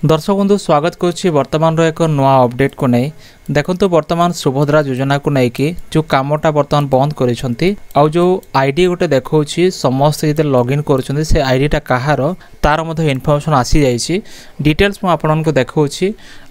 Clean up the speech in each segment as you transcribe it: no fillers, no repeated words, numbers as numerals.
दर्शक बंधु स्वागत करुच्ची वर्तमान एक नुआ अपडेट को नहीं देखो वर्तमान सुभद्रा योजना को लेकिन जो कामटा वर्तमान बंद करिसेंती आ जो आईडी गोटे देखा समस्त जो लॉगिन कर से आईडीटा कहार तार इनफॉरमेशन आसी जाइए डिटेल्स मुझे आपको देखा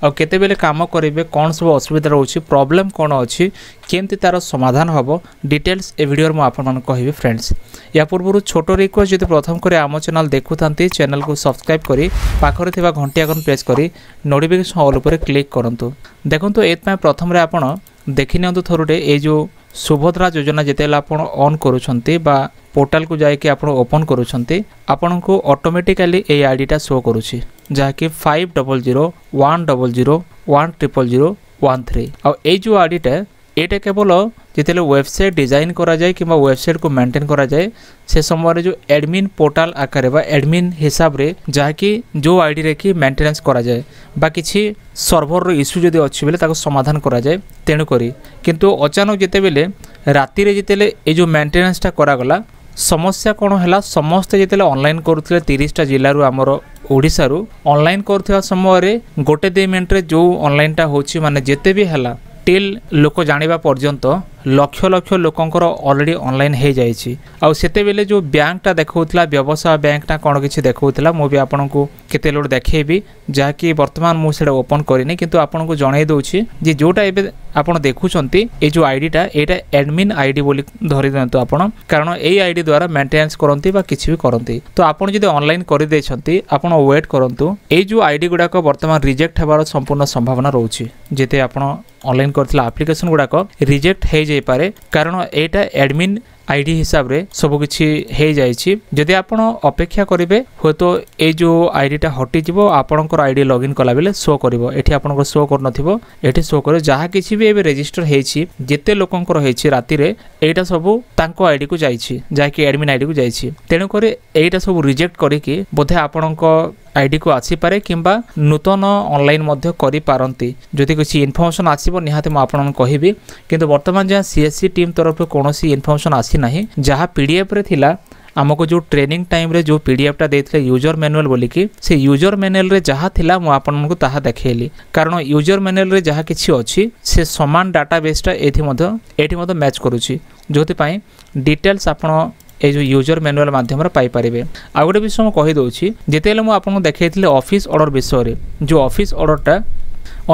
आते बेले काम करेंगे कौन सब असुविधा रोचे प्रॉब्लम कौन अच्छी केमती तार समाधान हम डिटेल्स ए वीडियो में आपको कहि फ्रेंड्स या पूर्व छोट रिक्वेस्ट जो प्रथम कर आम चैनल देखुं चैनल को सब्सक्राइब करी पाखरे थिबा घंटी आइकन प्रेस करी नोटिफिकेशन ऑल पर क्लिक करंतु देखंतु एत प्रथम रे आपण देखि नियंतु थरुटे ए जो सुभद्रा योजना जेतेला आपण ऑन करूछंती बा पोर्टल को जाके आपण ओपन करूछंती आपण को ऑटोमेटिकली ए आईडीटा शो करूछि जाके 500100100013 आ ए जो आईडीटा एटा केवल जिते वेबसाइट डिजाइन करा जाए कि वेबसाइट को मेंटेन करा जाए से समय जो एडमिन पोर्टल आकार बा एडमिन हिसाब रे जाकि जो आईडी रे कि मेंटेनेंस करा जाए बा किछि सर्वर रो इश्यू जदि अछि बेले ताको समाधान करा जाए तेणु करी किंतु अचानक जिते बेले राति रे जिते ए जो मेंटेनेंसटा करा गला समस्या कौन है समस्त जिते ऑनलाइन करुले 30टा जिल्ला आमर ओडिशा रु ऑनलाइन करुवा समय गोटे 2 मिनट रे जो ऑनलाइनटा होछि माने जेते भी हला टिल लोक जानिबा पर्यंत लक्ष लक्ष लोकंकर ऑलरेडी ऑनलाइन हो जाइए आउ सेते बेले जो बैंकटा देखौतला व्यवसाय बैंकटा कौन किसी देखौतला मो भी आपनको केते लोड देखैबी जाकि वर्तमान मु सेटा ओपन करिनी किंतु आपनको जणाई दउछि जे जोटा एबे आपण देखुचंती ए जो आईडीटा एटा एडमिन आईडी बोली धरि दंतु आपण कारण ए आईडी द्वारा मेंटेनेंस करंती बा किछि भी करंती तो आपण जदि ऑनलाइन करि दैछंती आपण वेट करंतु ए जो आईडी गुडा को वर्तमान रिजेक्ट हेबार संपूर्ण संभावना रहउछि जेते आपण ऑनलाइन करथिला एप्लीकेशन गुडा को रिजेक्ट हे जाय पारे कारण एटा एडमिन आईडी हिसाब रे सब किछि हे जाइछि जदि आपण अपेक्षा करिवे हो तो ए जो आईडीटा हटि जिवो आपणकर आईडी लॉगिन कला बेले शो करिवो एठी आपणकर शो कर नथिवो एठी शो करे जहा किछि भी एबे रजिस्टर हेछि जेते लोकंकर हेछि राति रे एटा सब तांको आईडी को जाइछि जाकि एडमिन आईडी को जाइछि तेनु करे एटा सब रिजेक्ट करिकि बोधे आपणको आईडी को आसी पारे किंबा नूतन ऑनलाइन मध्य करि पारंती जदि किछि इन्फॉर्मेशन आसीबो निहाते म आपन कहिबी किंतु वर्तमान जे सीएससी टीम तरफ कोनोसी इन्फॉर्मेशन आसी नाही जहा पीडीएफ रे थिला आमको जो ट्रेनिंग टाइम रे जो पीडीएफ टा देथिले यूजर मैनुअल बोली कि से यूजर मैनुअल रे जहा थिला म आपन को ताहा देखेली कारण यूजर मैनुअल रे जहा किछि अछि से समान डाटाबेस टा एथि मध्य मैच करूछि जोति पई डिटेल्स आपन ए जो यूजर मैनुअल माध्यम पाई पारिबे आ गोटे विषय म कहि दउछि जेतेले म आपन देखैथिले ऑफिस ऑर्डर विषय रे जो ऑफिस ऑर्डरटा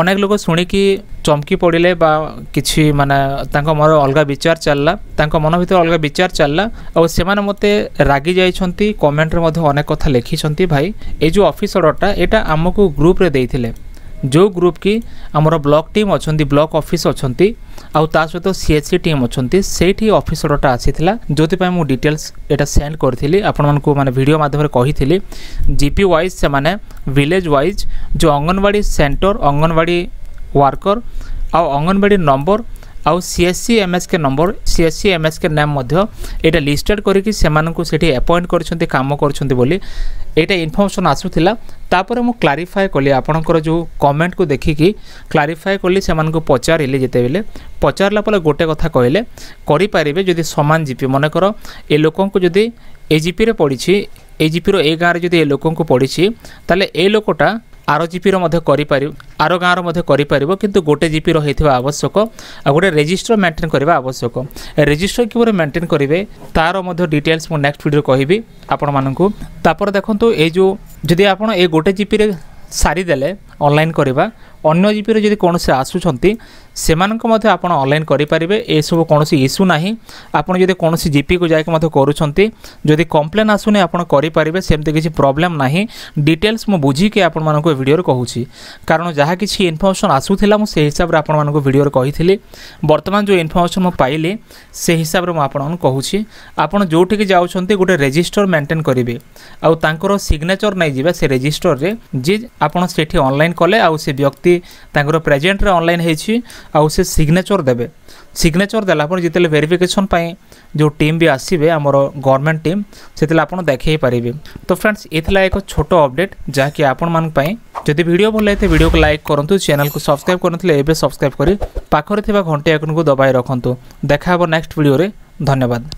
अनेक लोग शुणी कि चमकी पड़े बा किछि माने तांको मोर अलगा विचार चलला तांको मन भीतर अलगा विचार चलला और से माने मते रागी जाइछंती कमेंट रे मध्ये अनेक कथा लिखिछंती भाई ए जो ऑफिस ऑर्डरटा एटा हमको ग्रुप रे देइथिले जो ग्रुप की आमर ब्लॉक टीम अच्छी ब्लॉक ऑफिस अच्छी आउ ता सहित सीएचसी टीम अच्छी से ऑफिस ऑर्डरटा आसीथिला जोति मु डिटेल्स एटा सेंड करथिली आपण मानकु माने वीडियो माध्यम रे कहिथिली जीपी वाइज से माने विलेज वाइज जो अंगनवाड़ी सेंटर अंगनवाड़ी वर्कर आउ अंगनवाड़ी नंबर आउ CSC MSK number CSC MSK नाम मध्य एटा लिस्टेड करके सेमानकु सेठी अपॉइंट करछंती काम करछंती बोली एटा इन्फॉर्मेशन आसुथिला तापर मु क्लारिफाई कली आपनकर जो कमेंट को देखिकी क्लारिफाई कली सेमानकु पचारिले जेते बेले पचारला पले गोटे कथा कहले करि पारिबे जदि समान जीपी मन कर ए लोकन को जदि ए जीपी रे पडिछि ए जीपी रो ए गां रे जदि ए लोकन को पडिछि ताले ए लोकटा आर जीपी आर गाँव कर किंतु गोटे जीपी रही आवश्यक आ गोटे रजिस्टर मेंटेन करवा आवश्यक रजिस्टर कि मेंटेन करेंगे तार डिटेल्स मु नेक्स्ट वीडियो कहबी आपण मानकु तापर देखंतु ए जो जदि आपण ए गोटे जीपी रे सारीदेले ऑनलाइन करवा अन्य जीपी रे जदि कौन से आसुचंती सेमानक मध्य आपण ऑनलाइन करि पारिबे ए सब कोनोसी इश्यू नाही आपण जदि कोनोसी जीपी को जाके मध्य करूचंती जदि कंप्लेन आसुने आपण करि पारिबे सेमते किछि प्रॉब्लम नाही डिटेल्स मु बुझी के आपण मानको वीडियो रे कहूची कारण जहा किछि इन्फॉर्मेशन आसुथिला मु से हिसाब रे आपण मानको वीडियो रे कहिथिली वर्तमान जो इन्फॉर्मेशन मु पाइले से हिसाब रे मु आपण मानको कहूची आपण जोठी के जाउचंती गोटे रजिस्टर मेंटेन करिवे आउ तांकर सिग्नेचर नै जिबे से रजिस्टर रे जे आपण सेठी ऑनलाइन कले आउ से व्यक्ति तांकर प्रेजेंट रे ऑनलाइन हेछि आउ से सिग्नेचर देबे सिग्नेचर देला पर जितेले वेरिफिकेशन पाई जो टीम भी आसीबे हमर गवर्नमेंट टीम सेतेला आपण देखै पारिबे तो फ्रेंड्स एथला एक छोटो अपडेट जाकि आपण मान पाई जदि वीडियो भल लागे वीडियो को लाइक करंतु चैनल को सब्सक्राइब करनथले एबे सब्सक्राइब करी पाखरे थिबा घंटी आइकन को दबाई रखंतु देखा हबो नेक्स्ट वीडियो रे धन्यवाद।